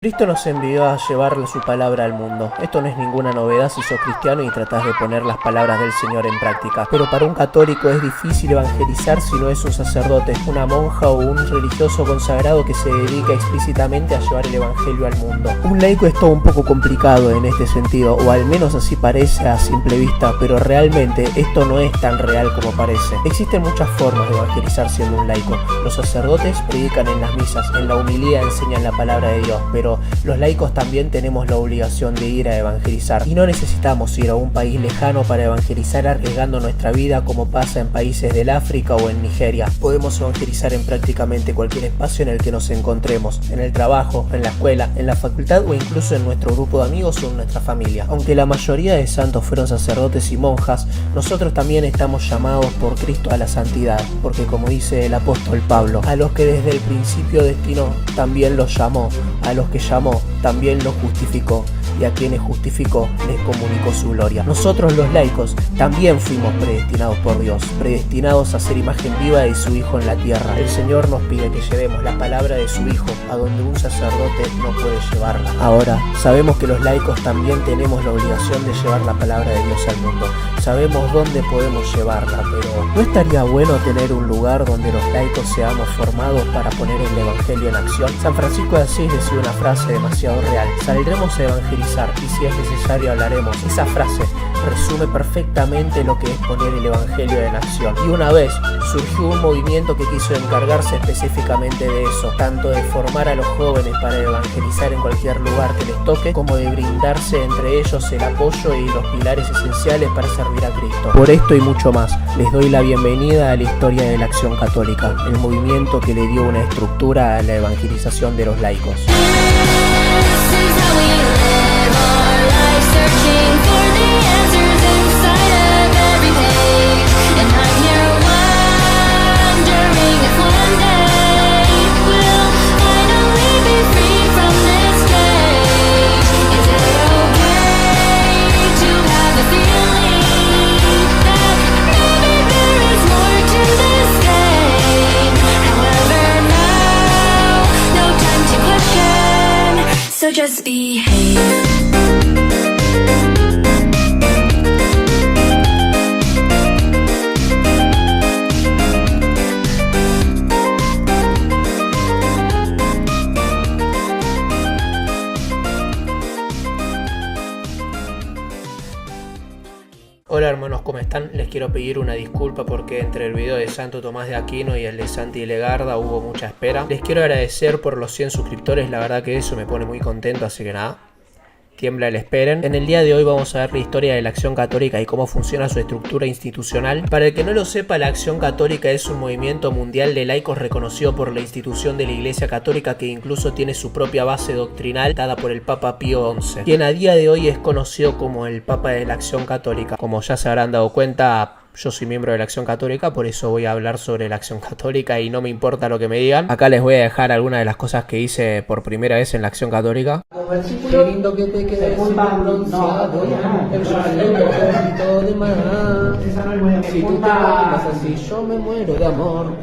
Cristo nos envió a llevarle su palabra al mundo. Esto no es ninguna novedad si sos cristiano y tratás de poner las palabras del Señor en práctica. Pero para un católico es difícil evangelizar si no es un sacerdote, una monja o un religioso consagrado que se dedica explícitamente a llevar el evangelio al mundo. Un laico es todo un poco complicado en este sentido, o al menos así parece a simple vista, pero realmente esto no es tan real como parece. Existen muchas formas de evangelizar siendo un laico. Los sacerdotes predican en las misas, en la homilía enseñan la palabra de Dios, pero los laicos también tenemos la obligación de ir a evangelizar y no necesitamos ir a un país lejano para evangelizar arriesgando nuestra vida como pasa en países del África o en Nigeria. Podemos evangelizar en prácticamente cualquier espacio en el que nos encontremos, en el trabajo, en la escuela, en la facultad o incluso en nuestro grupo de amigos o en nuestra familia. Aunque la mayoría de santos fueron sacerdotes y monjas, nosotros también estamos llamados por Cristo a la santidad, porque como dice el apóstol Pablo, a los que desde el principio destinó también los llamó, a los que llamó también los justificó, y a quienes justificó les comunicó su gloria. Nosotros los laicos también fuimos predestinados por Dios, predestinados a ser imagen viva de su Hijo en la tierra. El Señor nos pide que llevemos la palabra de su Hijo a donde un sacerdote no puede llevarla. Ahora, sabemos que los laicos también tenemos la obligación de llevar la palabra de Dios al mundo. Sabemos dónde podemos llevarla, pero ¿no estaría bueno tener un lugar donde los laicos seamos formados para poner el Evangelio en acción? San Francisco de Asís decía una frase demasiado real: saldremos a evangelizar y si es necesario hablaremos. Esa frase resume perfectamente lo que es poner el Evangelio en acción. Y una vez surgió un movimiento que quiso encargarse específicamente de eso, tanto de formar a los jóvenes para evangelizar en cualquier lugar que les toque, como de brindarse entre ellos el apoyo y los pilares esenciales para servir a Cristo. Por esto y mucho más, les doy la bienvenida a la historia de la Acción Católica, el movimiento que le dio una estructura a la evangelización de los laicos. So just behave. Hola hermanos, ¿cómo están? Les quiero pedir una disculpa porque entre el video de Santo Tomás de Aquino y el de Santi Legarda hubo mucha espera. Les quiero agradecer por los 100 suscriptores, la verdad que eso me pone muy contento, así que nada, tiembla el esperen. En el día de hoy vamos a ver la historia de la Acción Católica y cómo funciona su estructura institucional. Para el que no lo sepa, la Acción Católica es un movimiento mundial de laicos reconocido por la institución de la Iglesia Católica, que incluso tiene su propia base doctrinal dada por el Papa Pío XI, quien a día de hoy es conocido como el Papa de la Acción Católica. Como ya se habrán dado cuenta, yo soy miembro de la Acción Católica, por eso voy a hablar sobre la Acción Católica y no me importa lo que me digan. Acá les voy a dejar algunas de las cosas que hice por primera vez en la Acción Católica. Qué lindo que te quede ese bronceado, el ejército de mar. Si tú te bailas así, yo me muero de amor.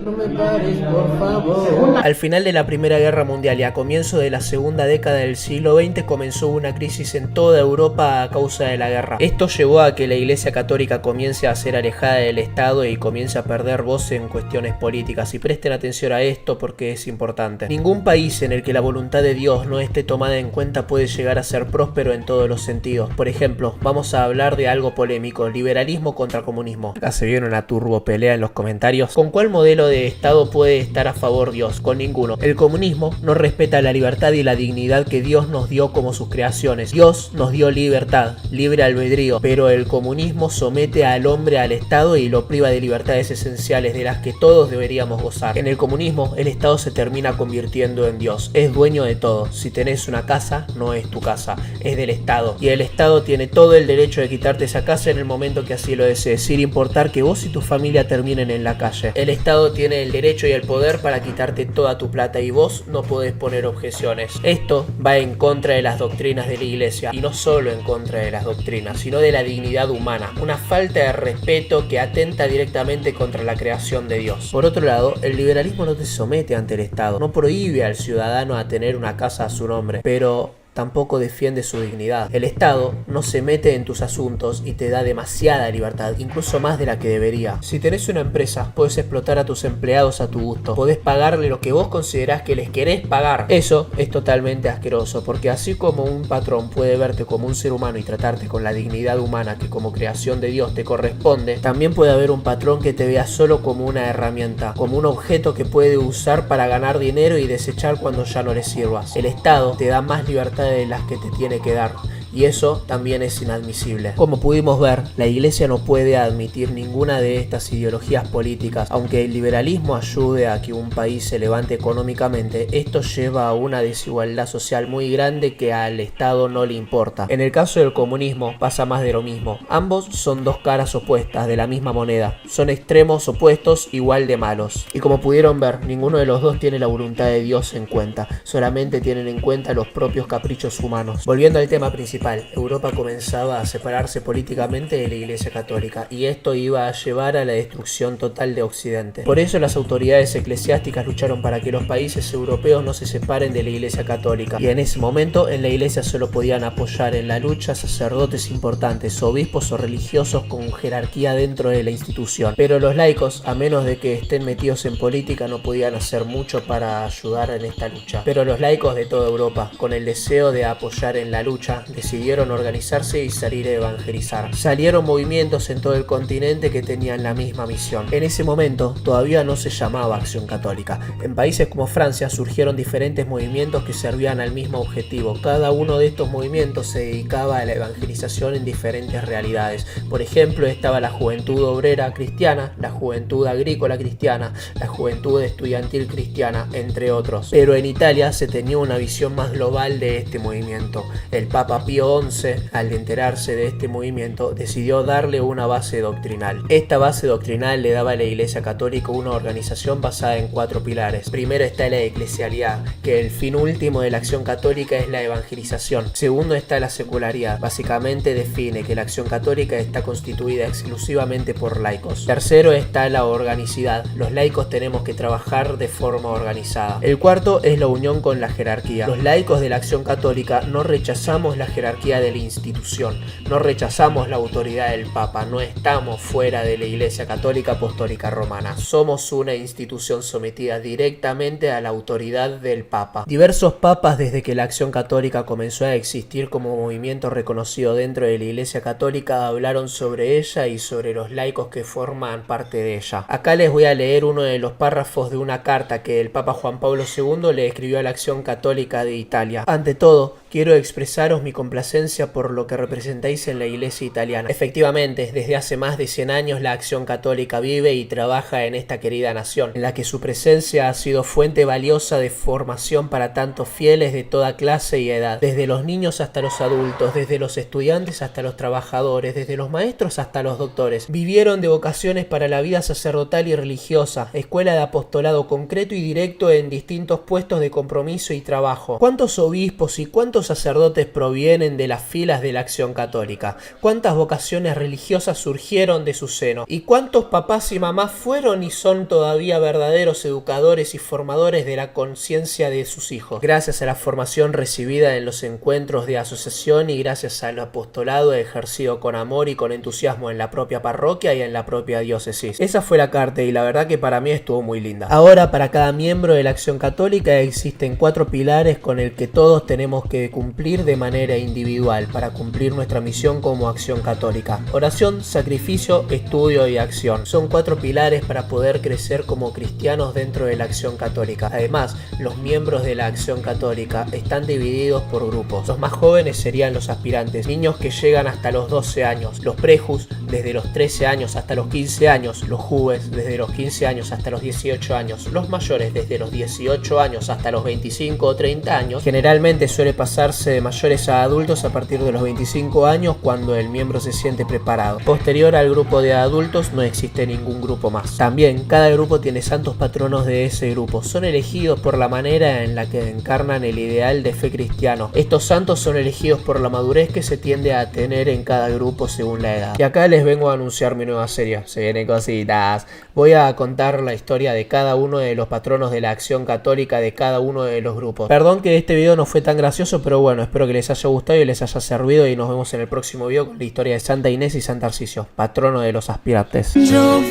No me pares, por favor. Al final de la Primera Guerra Mundial y a comienzo de la segunda década del siglo XX comenzó una crisis en toda Europa a causa de la guerra. Esto llevó a que la Iglesia Católica comience a ser alejada del Estado y comience a perder voz en cuestiones políticas. Y presten atención a esto porque es importante. Ningún país en el que la voluntad de Dios no esté tomada en cuenta puede llegar a ser próspero en todos los sentidos. Por ejemplo, vamos a hablar de algo polémico: liberalismo contra comunismo. Acá se viene una turbo pelea en los comentarios. ¿Con cuál modelo de Estado puede estar a favor Dios? Con ninguno. El comunismo no respeta la libertad y la dignidad que Dios nos dio como sus creaciones. Dios nos dio libertad, libre albedrío, pero el comunismo somete al hombre al Estado y lo priva de libertades esenciales de las que todos deberíamos gozar. En el comunismo, el Estado se termina convirtiendo en Dios. Es dueño de todo. Si tenés una casa, no es tu casa, es del Estado. Y el Estado tiene todo el derecho de quitarte esa casa en el momento que así lo desee, sin importar que vos y tu familia terminen en la calle. El Estado tiene tiene el derecho y el poder para quitarte toda tu plata y vos no podés poner objeciones. Esto va en contra de las doctrinas de la iglesia, y no solo en contra de las doctrinas, sino de la dignidad humana, una falta de respeto que atenta directamente contra la creación de Dios. Por otro lado, el liberalismo no te somete ante el Estado, no prohíbe al ciudadano a tener una casa a su nombre, pero tampoco defiende su dignidad. El Estado no se mete en tus asuntos y te da demasiada libertad, incluso más de la que debería. Si tenés una empresa, podés explotar a tus empleados a tu gusto, podés pagarle lo que vos considerás que les querés pagar. Eso es totalmente asqueroso, porque así como un patrón puede verte como un ser humano y tratarte con la dignidad humana que como creación de Dios te corresponde, también puede haber un patrón que te vea solo como una herramienta, como un objeto que puede usar para ganar dinero y desechar cuando ya no le sirvas. El Estado te da más libertad de las que te tiene que dar, y eso también es inadmisible. Como pudimos ver, la iglesia no puede admitir ninguna de estas ideologías políticas. Aunque el liberalismo ayude a que un país se levante económicamente, esto lleva a una desigualdad social muy grande que al Estado no le importa. En el caso del comunismo pasa más de lo mismo. Ambos son dos caras opuestas de la misma moneda. Son extremos opuestos igual de malos. Y como pudieron ver, ninguno de los dos tiene la voluntad de Dios en cuenta. Solamente tienen en cuenta los propios caprichos humanos. Volviendo al tema principal, Europa comenzaba a separarse políticamente de la Iglesia Católica, y esto iba a llevar a la destrucción total de Occidente. Por eso las autoridades eclesiásticas lucharon para que los países europeos no se separen de la Iglesia Católica, y en ese momento en la Iglesia solo podían apoyar en la lucha sacerdotes importantes, obispos o religiosos con jerarquía dentro de la institución. Pero los laicos, a menos de que estén metidos en política, no podían hacer mucho para ayudar en esta lucha. Pero los laicos de toda Europa, con el deseo de apoyar en la lucha, decidieron organizarse y salir a evangelizar. Salieron movimientos en todo el continente que tenían la misma misión. En ese momento todavía no se llamaba Acción Católica. En países como Francia surgieron diferentes movimientos que servían al mismo objetivo. Cada uno de estos movimientos se dedicaba a la evangelización en diferentes realidades. Por ejemplo, estaba la Juventud Obrera Cristiana, la Juventud Agrícola Cristiana, la Juventud Estudiantil Cristiana, entre otros. Pero en Italia se tenía una visión más global de este movimiento. El Papa Pío XI, al enterarse de este movimiento, decidió darle una base doctrinal. Esta base doctrinal le daba a la Iglesia Católica una organización basada en 4 pilares. Primero está la eclesialidad, que el fin último de la acción católica es la evangelización. Segundo está la secularidad. Básicamente define que la acción católica está constituida exclusivamente por laicos. Tercero está la organicidad. Los laicos tenemos que trabajar de forma organizada. El cuarto es la unión con la jerarquía. Los laicos de la acción católica no rechazamos la jerarquía de la institución, no rechazamos la autoridad del Papa, no estamos fuera de la Iglesia Católica Apostólica Romana, somos una institución sometida directamente a la autoridad del Papa. Diversos papas, desde que la Acción Católica comenzó a existir como movimiento reconocido dentro de la Iglesia Católica, hablaron sobre ella y sobre los laicos que forman parte de ella. Acá les voy a leer uno de los párrafos de una carta que el Papa Juan Pablo II le escribió a la Acción Católica de Italia. Ante todo, quiero expresaros mi complacencia por lo que representáis en la Iglesia italiana. Efectivamente, desde hace más de 100 años la Acción Católica vive y trabaja en esta querida nación, en la que su presencia ha sido fuente valiosa de formación para tantos fieles de toda clase y edad, desde los niños hasta los adultos, desde los estudiantes hasta los trabajadores, desde los maestros hasta los doctores. Vivieron de vocaciones para la vida sacerdotal y religiosa, escuela de apostolado concreto y directo en distintos puestos de compromiso y trabajo. ¿Cuántos obispos y cuántos sacerdotes provienen de las filas de la Acción Católica? ¿Cuántas vocaciones religiosas surgieron de su seno? ¿Y cuántos papás y mamás fueron y son todavía verdaderos educadores y formadores de la conciencia de sus hijos? Gracias a la formación recibida en los encuentros de asociación y gracias al apostolado ejercido con amor y con entusiasmo en la propia parroquia y en la propia diócesis. Esa fue la carta y la verdad que para mí estuvo muy linda. Ahora, para cada miembro de la Acción Católica existen 4 pilares con el que todos tenemos que cumplir de manera individual para cumplir nuestra misión como Acción Católica. Oración, sacrificio, estudio y acción. Son 4 pilares para poder crecer como cristianos dentro de la Acción Católica. Además, los miembros de la Acción Católica están divididos por grupos. Los más jóvenes serían los aspirantes, niños que llegan hasta los 12 años, los prejus desde los 13 años hasta los 15 años, los júbes desde los 15 años hasta los 18 años, los mayores desde los 18 años hasta los 25 o 30 años. Generalmente suele pasar pasarse de mayores a adultos a partir de los 25 años cuando el miembro se siente preparado. Posterior al grupo de adultos no existe ningún grupo más. También cada grupo tiene santos patronos de ese grupo. Son elegidos por la manera en la que encarnan el ideal de fe cristiano. Estos santos son elegidos por la madurez que se tiende a tener en cada grupo según la edad. Y acá les vengo a anunciar mi nueva serie. Se vienen cositas. Voy a contar la historia de cada uno de los patronos de la acción católica de cada uno de los grupos. Perdón que este video no fue tan gracioso, pero bueno, espero que les haya gustado y les haya servido, y nos vemos en el próximo video con la historia de Santa Inés y San Tarcisio, patrono de los aspirantes. Yo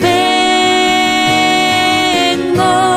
vengo